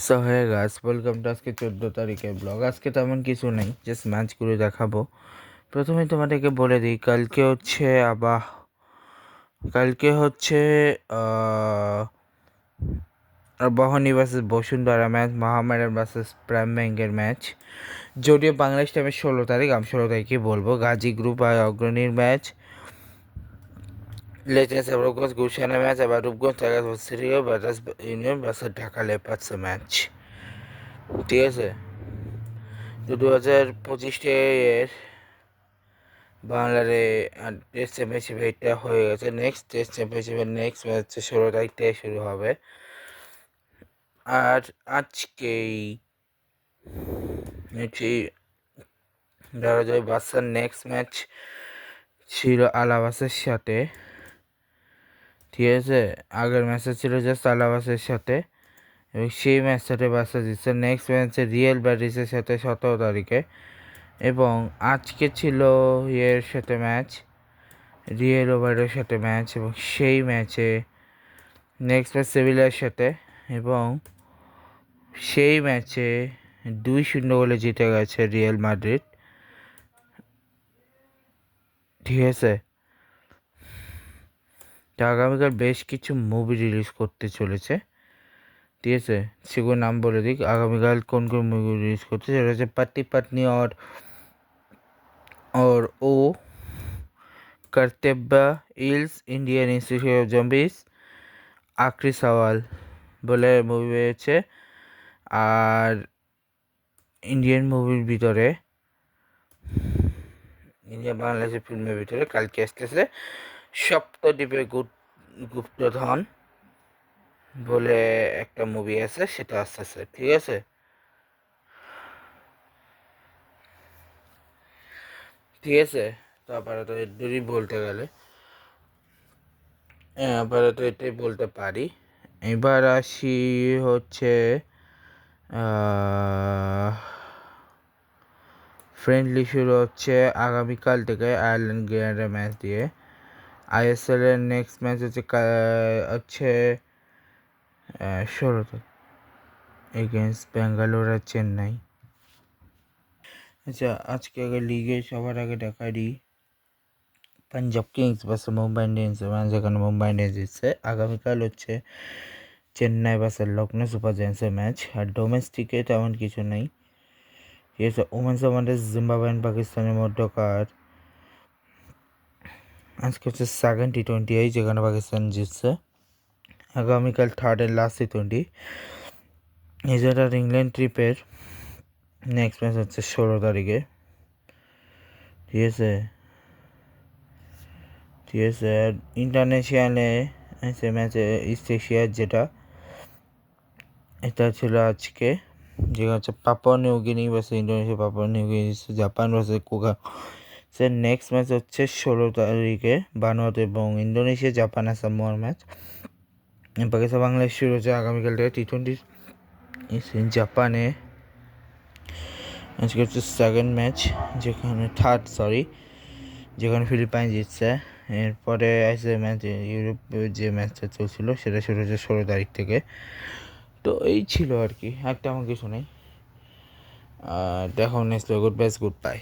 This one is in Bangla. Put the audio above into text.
So hey guys, welcome to আজকে 14 তারিখের ব্লগ। আজকে তেমন কিছু নেই, জাস্ট ম্যাচগুলো দেখাবো। প্রথমে তোমাদেরকে বলে দিই, কালকে হচ্ছে Abahani versus Bashundhara match, Mohammedan versus prime ব্যাংকের ম্যাচ। যদিও বাংলাদেশ টাইমের 16 তারিখ, আমি 16 তারিখে বলবো। গাজী গ্রুপ আর অগ্রণীর ম্যাচ, লেজেন্ডস রূপগঞ্জ গুলশানের ম্যাচ, আবার রূপগঞ্জ টাইগার্স সিরিও ব্রাদার্স ইউনিয়ন ভার্সেস ঢাকা লেপার্ডসের ম্যাচ। ঠিক আছে, তো 2025 এর বাংলার টেস্ট চ্যাম্পিয়নশিপ এটা হয়ে গেছে। নেক্সট টেস্ট চ্যাম্পিয়নশিপের নেক্সট ম্যাচ 16 তারিখ থেকে শুরু হবে। আর আজকেই ধরা যায় বাসার নেক্সট ম্যাচ ছিল আলাবাসের সাথে। ঠিক আছে, আগের ম্যাচটা ছিল জাস্ট আলাবাসের সাথে, এবং সেই ম্যাচটাতে বাসা জিতছে। নেক্সট ম্যাচে রিয়েল ব্যাটিসের সাথে 17 তারিখে, এবং আজকে ছিল ইয়ের সাথে ম্যাচ, রিয়েল ওভারের সাথে ম্যাচ, এবং সেই ম্যাচে নেক্সট ম্যাচ সেভিলার সাথে, এবং সেই ম্যাচে 2-0 গোলে জিতে গেছে রিয়েল মাদ্রিদ। ঠিক আছে, তো আগামীকাল বেশ কিছু মুভি রিলিজ করতে চলেছে। ঠিক আছে, সেগুলো নাম বলে দিই। আগামীকাল কোন কোন মুভি রিলিজ করতে, সেটা হচ্ছে পতি পত্নী और ओ कर्तव्य, ইলস, ইন্ডিয়ান ইনস্টিটিউট অফ জম্বিস, আখরি সওয়াল বলে মুভি পেয়েছে। আর ইন্ডিয়ান মুভির ভিতরে, ইন্ডিয়ান বাংলাদেশের ফিল্মের ভিতরে কালকে আসতেছে সপ্তদ্বীপে গুপ্তধন বলে একটা মুভি আছে, সেটা আসতেছে। ঠিক আছে, ঠিক আছে, তো আপাতত এটাই বলতে গেলে, আপাতত এটাই বলতে পারি। এবার আসি হচ্ছে ফ্রেন্ডলি শুরু হচ্ছে আগামীকাল থেকে আয়ারল্যান্ড গ্রেনাডার ম্যাচ দিয়ে। আইএসএল এর নেক্সট ম্যাচ হচ্ছে 16 এগেনস্ট ব্যাঙ্গালোর আর চেন্নাই। আচ্ছা, আজকে আগে লিগে সবার আগে দেখা দিই Punjab kings versus Mumbai Indians, যেখানে মুম্বাই ইন্ডিয়ান্স জিতছে। আগামীকাল হচ্ছে চেন্নাই ভার্সেস লখনৌ সুপার জায়ান্টসের ম্যাচ। আর ডোমেস্টিকে তেমন কিছু নেই। ঠিক আছে, ওমেন্স আমাদের জিম্বাবুয়ে অ্যান্ড পাকিস্তানের মধ্যকার আজকে হচ্ছে সেকেন্ড T20, যেখানে পাকিস্তান জিতছে। আগামীকাল থার্ড অ্যান্ড লাস্ট T20। এছাড়া ইংল্যান্ড ট্রিপের নেক্সট ম্যাচ হচ্ছে 16 তারিখে। ঠিক আছে, ঠিক আছে। আর ইন্টারন্যাশনালে আছে ম্যাচে ইস্ট এশিয়ার, যেটা এটা ছিল আজকে, যেটা হচ্ছে Papua New Guinea versus Indonesia, Papua New Guinea, Japan versus কুকা। স্যার নেক্সট ম্যাচ হচ্ছে 16 তারিখে ভানুয়াতু এবং ইন্দোনেশিয়া, জাপান আসামোয়ার ম্যাচ। পাকিস্তান বাংলাদেশ শুরু হচ্ছে আগামীকাল থেকে T20 জাপানে। আজকে হচ্ছে সেকেন্ড ম্যাচ, যেখানে ফিলিপাইন জিতছে। এরপরে আসে ম্যাচ ইউরোপে, যে ম্যাচটা চলছিল সেটা শুরু হচ্ছে 16 তারিখ থেকে। তো এই ছিল আর কি, একটা আমার কিছু নেই। দেখো নেক্সট, গুড বাই।